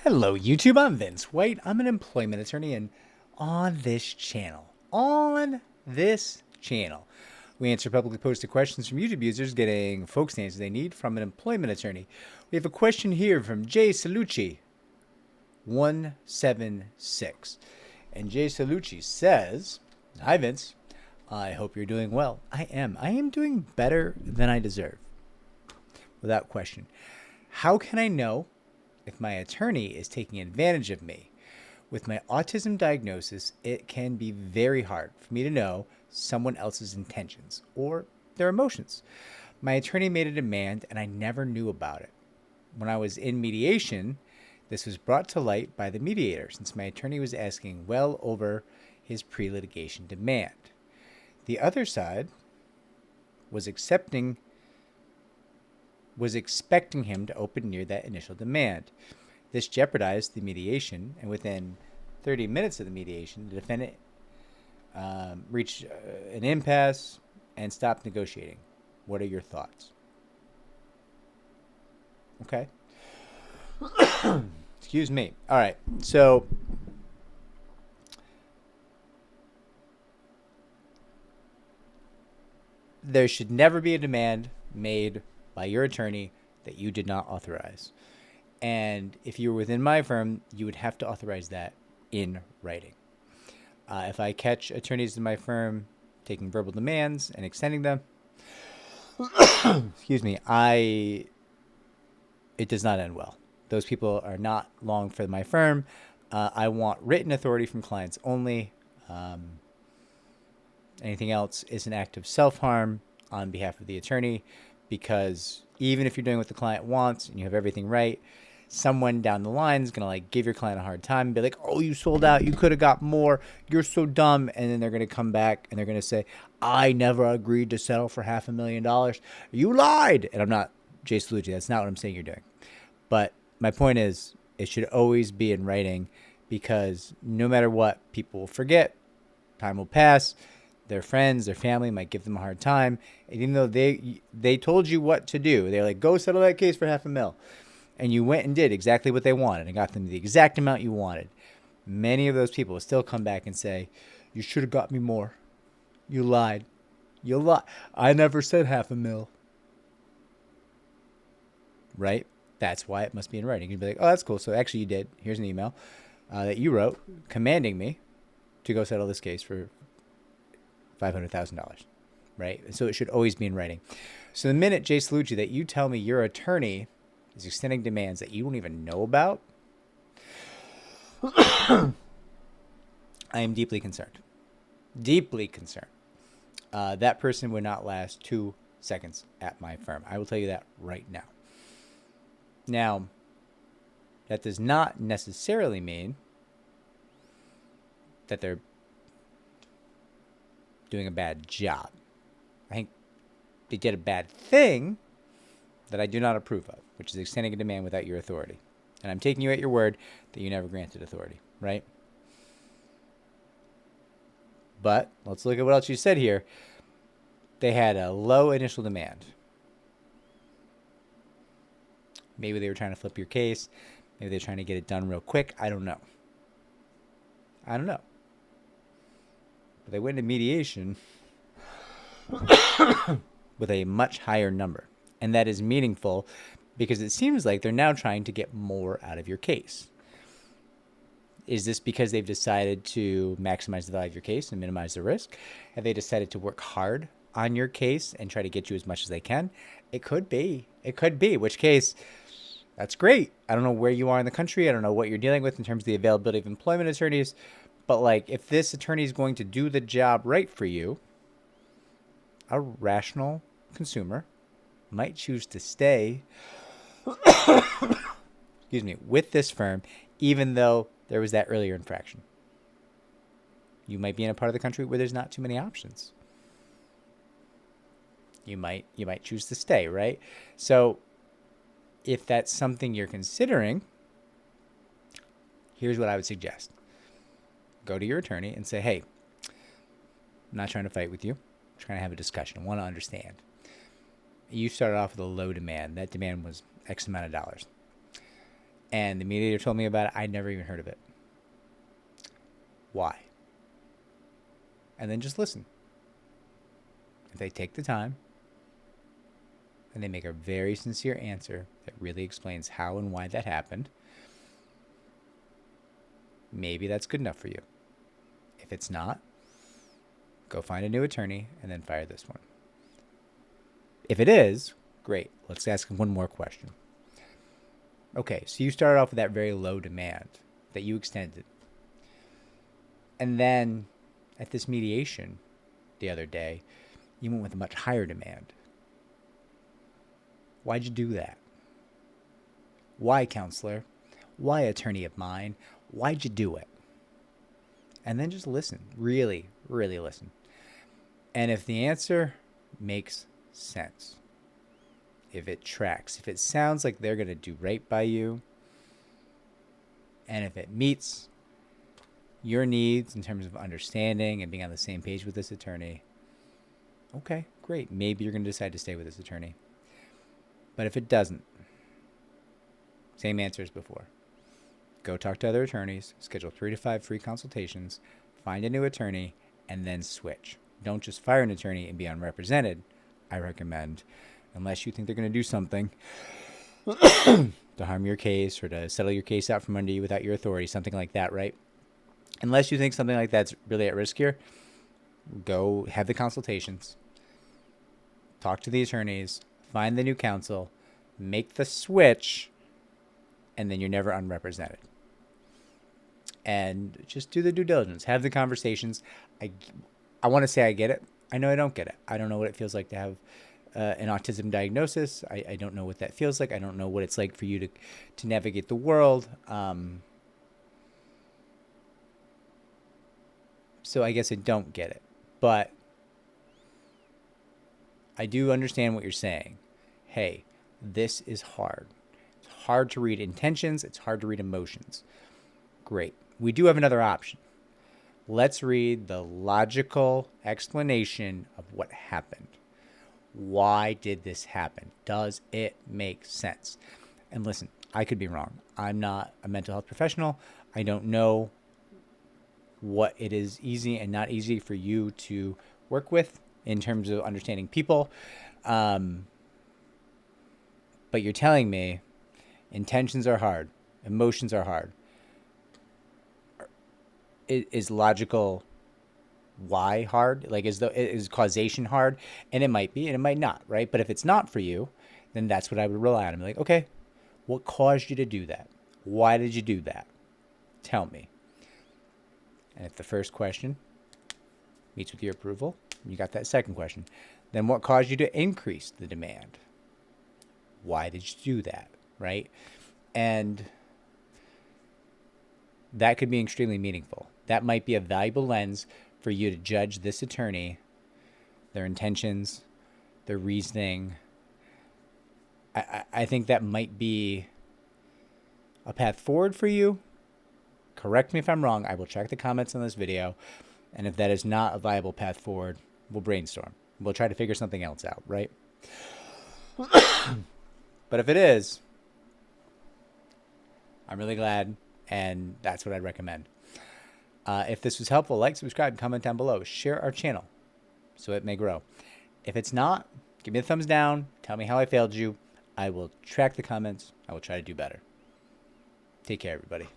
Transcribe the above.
Hello YouTube, I'm Vince White. I'm an employment attorney, and on this channel, we answer publicly posted questions from YouTube users getting folks the answers they need from an employment attorney. We have a question here from Jay Salucci 176. And Jay Salucci says, "Hi Vince, I hope you're doing well. I am. I am doing better than I deserve. Without question. How can I know if my attorney is taking advantage of me? With my autism diagnosis, it can be very hard for me to know someone else's intentions or their emotions. My attorney made a demand and I never knew about it. When I was in mediation, this was brought to light by the mediator since my attorney was asking well over his pre-litigation demand. The other side was expecting him to open near that initial demand. This jeopardized the mediation, and within 30 minutes of the mediation, the defendant reached an impasse and stopped negotiating. What are your thoughts?" Okay. Excuse me. All right. So there should never be a demand made by your attorney that you did not authorize. And if you were within my firm, you would have to authorize that in writing. If I catch attorneys in my firm taking verbal demands and extending them, excuse me, it does not end well. Those people are not long for my firm. I want written authority from clients only. Anything else is an act of self-harm on behalf of the attorney, because even if you're doing what the client wants and you have everything right, someone down the line is going to give your client a hard time and be like, "Oh, you sold out. You could have got more. You're so dumb." And then they're going to come back and they're going to say, "I never agreed to settle for $500,000. You lied." And I'm not Jay Salucci. That's not what I'm saying you're doing. But my point is, it should always be in writing, because no matter what, people will forget. Time will pass. Their friends, their family might give them a hard time. And even though they told you what to do, they're like, "Go settle that case for $500,000. And you went and did exactly what they wanted and got them the exact amount you wanted. Many of those people will still come back and say, "You should have got me more. You lied. You lied. I never said $500,000. Right? That's why it must be in writing. You'd be like, "Oh, that's cool. So actually you did. Here's an email that you wrote commanding me to go settle this case for $500,000. Right? And so it should always be in writing. So the minute, Jay Salucci, that you tell me your attorney is extending demands that you don't even know about, I am deeply concerned. Deeply concerned. That person would not last 2 seconds at my firm. I will tell you that right now. Now, that does not necessarily mean that they're doing a bad job. I think they did a bad thing that I do not approve of, which is extending a demand without your authority. And I'm taking you at your word that you never granted authority, right? But let's look at what else you said here. They had a low initial demand. Maybe they were trying to flip your case. Maybe they're trying to get it done real quick. I don't know. But they went into mediation with a much higher number. And that is meaningful because it seems like they're now trying to get more out of your case. Is this because they've decided to maximize the value of your case and minimize the risk? Have they decided to work hard on your case and try to get you as much as they can? It could be. In which case, that's great. I don't know where you are in the country. I don't know what you're dealing with in terms of the availability of employment attorneys. But if this attorney is going to do the job right for you, a rational consumer might choose to stay with this firm, even though there was that earlier infraction. You might be in a part of the country where there's not too many options. You might choose to stay, right? So if that's something you're considering, here's what I would suggest. Go to your attorney and say, "Hey, I'm not trying to fight with you. I'm trying to have a discussion. I want to understand. You started off with a low demand. That demand was X amount of dollars. and the mediator told me about it. I'd never even heard of it. Why? And then just listen. If they take the time and they make a very sincere answer that really explains how and why that happened, maybe that's good enough for you. If it's not, go find a new attorney and then fire this one. If it is, great. Let's ask one more question. Okay, so you started off with that very low demand that you extended. And then at this mediation the other day, you went with a much higher demand. Why'd you do that? Why, counselor? Why, attorney of mine? Why'd you do it? And then just listen. Really, really listen. And if the answer makes sense, if it tracks, if it sounds like they're going to do right by you, and if it meets your needs in terms of understanding and being on the same page with this attorney, okay, great. Maybe you're going to decide to stay with this attorney. But if it doesn't, same answer as before. Go talk to other attorneys, schedule 3 to 5 free consultations, find a new attorney, and then switch. Don't just fire an attorney and be unrepresented, I recommend, unless you think they're going to do something to harm your case or to settle your case out from under you without your authority, something like that, right? Unless you think something like that's really at risk here, go have the consultations, talk to the attorneys, find the new counsel, make the switch, and then you're never unrepresented. And just do the due diligence, have the conversations. I want to say I get it. I know I don't get it. I don't know what it feels like to have an autism diagnosis. I don't know what that feels like. I don't know what it's like for you to navigate the world. So I guess I don't get it. But I do understand what you're saying. Hey, this is hard. It's hard to read intentions. It's hard to read emotions. Great. We do have another option. Let's read the logical explanation of what happened. Why did this happen? Does it make sense? And listen, I could be wrong. I'm not a mental health professional. I don't know what it is easy and not easy for you to work with in terms of understanding people. But you're telling me intentions are hard. Emotions are hard. Is logical why hard? Like, is causation hard? And it might be, and it might not, right? But if it's not for you, then that's what I would rely on. I'm like, okay, what caused you to do that? Why did you do that? Tell me. And if the first question meets with your approval, you got that second question. Then what caused you to increase the demand? Why did you do that, right? And that could be extremely meaningful. That might be a valuable lens for you to judge this attorney, their intentions, their reasoning. I think that might be a path forward for you. Correct me if I'm wrong. I will check the comments on this video. And if that is not a viable path forward, we'll brainstorm. We'll try to figure something else out, right? But if it is, I'm really glad, and that's what I'd recommend. If this was helpful, like, subscribe, comment down below. Share our channel so it may grow. If it's not, give me a thumbs down. Tell me how I failed you. I will track the comments. I will try to do better. Take care, everybody.